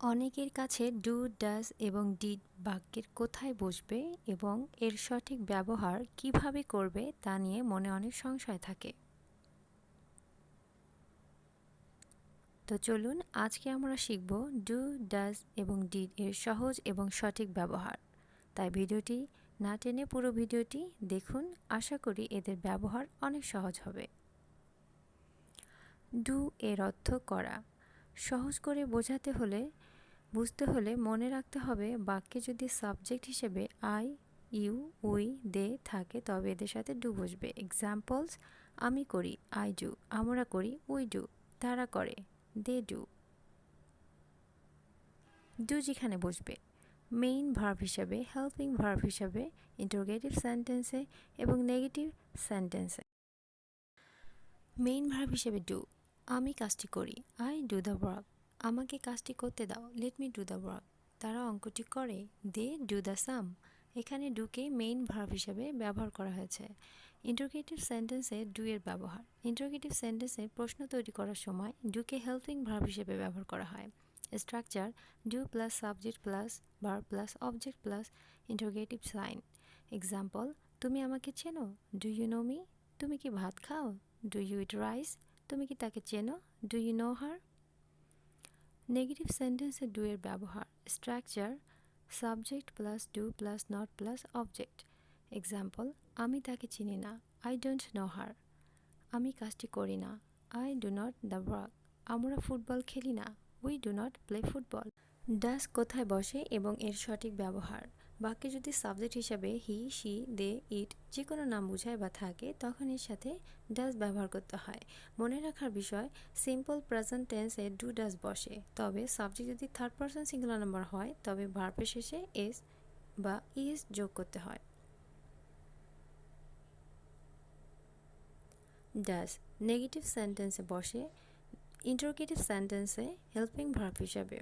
অনেকের কাছে do, does এবং ডিড বাক্যের কোথায় বসবে এবং এর সঠিক ব্যবহার কিভাবে করবে তা নিয়ে মনে অনেক সংশয় থাকে। তো চলুন আজকে আমরা শিখব ডু, ডাজ এবং ডিড এর সহজ এবং সঠিক ব্যবহার। তাই ভিডিওটি না টেনে পুরো ভিডিওটি দেখুন, আশা করি এদের ব্যবহার অনেক সহজ হবে। ডু এর অর্থ করা। সহজ করে বুঝতে হলে মনে রাখতে হবে বাক্যে যদি সাবজেক্ট হিসেবে আই, ইউ, উই, দে থাকে তবে এদের সাথে ডু বসবে। এক্সাম্পলস: আমি করি, আই ডু; আমরা করি, উই ডু; তারা করে, দে ডু। ডু যেখানে বসবে মেইন ভার্ব হিসাবে, হেল্পিং ভার্ব হিসাবে, ইন্টারোগেটিভ সেন্টেন্সে এবং নেগেটিভ সেন্টেন্সে। মেইন ভার্ব হিসেবে ডু, আমি কাজটি করি, আই ডু দ্য ওয়ার্ক; আমাকে কাজটি করতে দাও, let me do the work; তারা অঙ্কটি করে, দে ডু দ্য সাম। এখানে ডুকে মেইন ভার্ব হিসেবে ব্যবহার করা হয়েছে। ইন্টারোগেটিভ সেন্টেন্সে ডু এর ব্যবহার। ইন্টারোগেটিভ সেন্টেন্সে প্রশ্ন তৈরি করার সময় ডুকে হেল্পিং ভার্ব হিসেবে ব্যবহার করা হয়। Structure: do plus subject plus verb plus object plus interrogative sign. Example: তুমি আমাকে চেনো, ডু ইউ নো মি; তুমি কি ভাত খাও, ডু ইউ ইট রাইস; তুমি কি তাকে চেনো, do you know her. Negative সেন্টেন্সে ডু এর ব্যবহার। Structure: subject plus do plus not plus object. Example: আমি তাকে চিনি না, আই ডোন্ট নো হার; আমি কাজটি করি না, I do not the work; আমরা ফুটবল খেলি না, we do not play football. Does কোথায় বসে এবং এর সঠিক ব্যবহার। বাক্যে যদি সাবজেক্ট হিসাবে হি, শি, দে, ইট যে কোনো নাম বোঝায় বা থাকে তখন এর সাথে ডাজ ব্যবহার করতে হয়। মনে রাখার বিষয়, সিম্পল প্রেজেন্ট টেন্সে ডু ডাজ বসে, তবে সাবজেক্ট যদি থার্ড পারসন সিঙ্গুলার নাম্বার হয় তবে ভার্বের শেষে এস বা ইএস যোগ করতে হয়। ডাজ নেগেটিভ সেন্টেন্সে বসে, ইন্টারোগেটিভ সেন্টেন্সে হেল্পিং ভার্ব হিসাবে।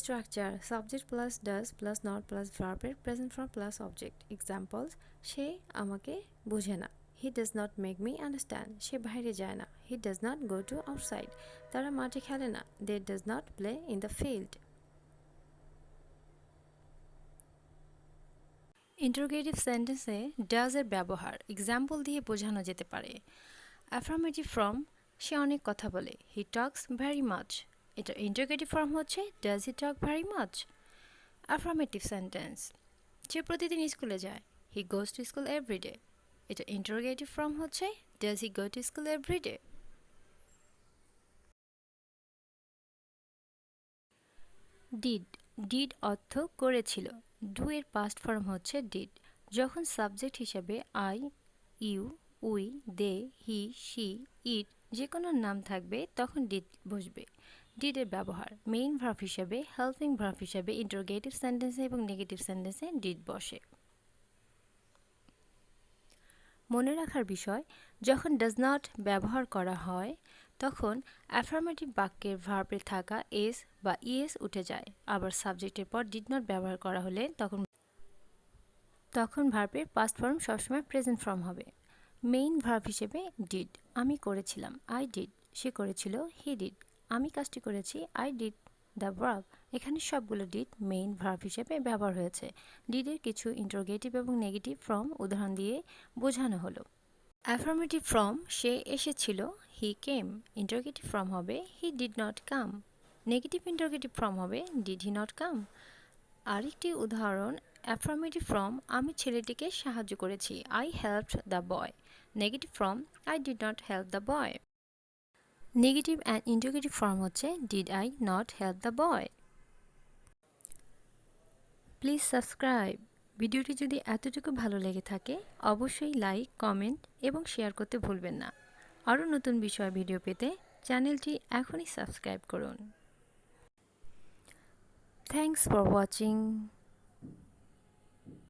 Structure: subject plus does plus not plus ভার্বের present form plus object. Examples: সে আমাকে বোঝে না, he does not make me understand; সে বাইরে যায় না, he does not go to outside; তারা মাঠে খেলে না, they does not play in the field. Interrogative সেন্টেন্সে ডাজ এর ব্যবহার এক্সাম্পল দিয়ে বোঝানো যেতে পারে। অ্যাফার্মেটিভ ফর্ম: সে অনেক কথা বলে, হি টক্স ভেরি মাচ। এটা ইন্টারোগেটিভ ফর্ম হচ্ছে does he talk very much. Affirmative sentence: সে প্রতিদিন স্কুলে যায়, he goes to school every day. এটা ইন্টারোগেটিভ ফর্ম হচ্ছে does he go to school every day. Did did অর্থ করেছিল। ডু এর পাস্ট ফর্ম হচ্ছে ডিড। যখন সাবজেক্ট হিসেবে I, you, we, they, he, she, it যে কোনো নাম থাকবে তখন ডিড বসবে। ডিড এর ব্যবহার মেইন ভার্ব হিসেবে, হেল্পিং ভার্ব হিসেবে, ইন্টারোগেটিভ সেন্টেন্সে এবং নেগেটিভ সেন্টেন্সে ডিড বসে। মনে রাখার বিষয়, যখন ডাজ নট ব্যবহার করা হয় তখন অ্যাফার্মেটিভ বাক্যের ভার্বে থাকা এস বা ইএস উঠে যায়। আবার সাবজেক্টের পর ডিড নট ব্যবহার করা হলে তখন ভার্বের পাস্ট ফর্ম সবসময় প্রেজেন্ট ফর্ম হবে। মেইন ভার্ব হিসেবে ডিড, আমি করেছিলাম, আই ডিড; সে করেছিল, হি ডিড; আমি কাজটি করেছি, আই ডিড দ্য ওয়ার্ক। এখানে সবগুলো ডিড মেইন ভার্ব হিসেবে ব্যবহার হয়েছে। ডিডের কিছু ইন্টারোগেটিভ এবং নেগেটিভ ফর্ম উদাহরণ দিয়ে বোঝানো হলো। অ্যাফার্মেটিভ ফর্ম: সে এসেছিল, হি কেম; ইন্টারোগেটিভ ফর্ম হবে he did not come; negative interrogative form হবে ডিড হি নট কাম। আরেকটি উদাহরণ, অ্যাফার্মেটিভ ফর্ম: আমি ছেলেটিকে সাহায্য করেছি, I helped the boy; negative form I did not help the boy. Negative and interrogative form হচ্ছে did I not help the boy. Please subscribe. ভিডিওটি যদি এতটুকু ভালো লেগে থাকে অবশ্যই লাইক, কমেন্ট এবং শেয়ার করতে ভুলবেন না। আরও নতুন বিষয় ভিডিও পেতে চ্যানেলটি এখনই সাবস্ক্রাইব করুন। Thanks for watching.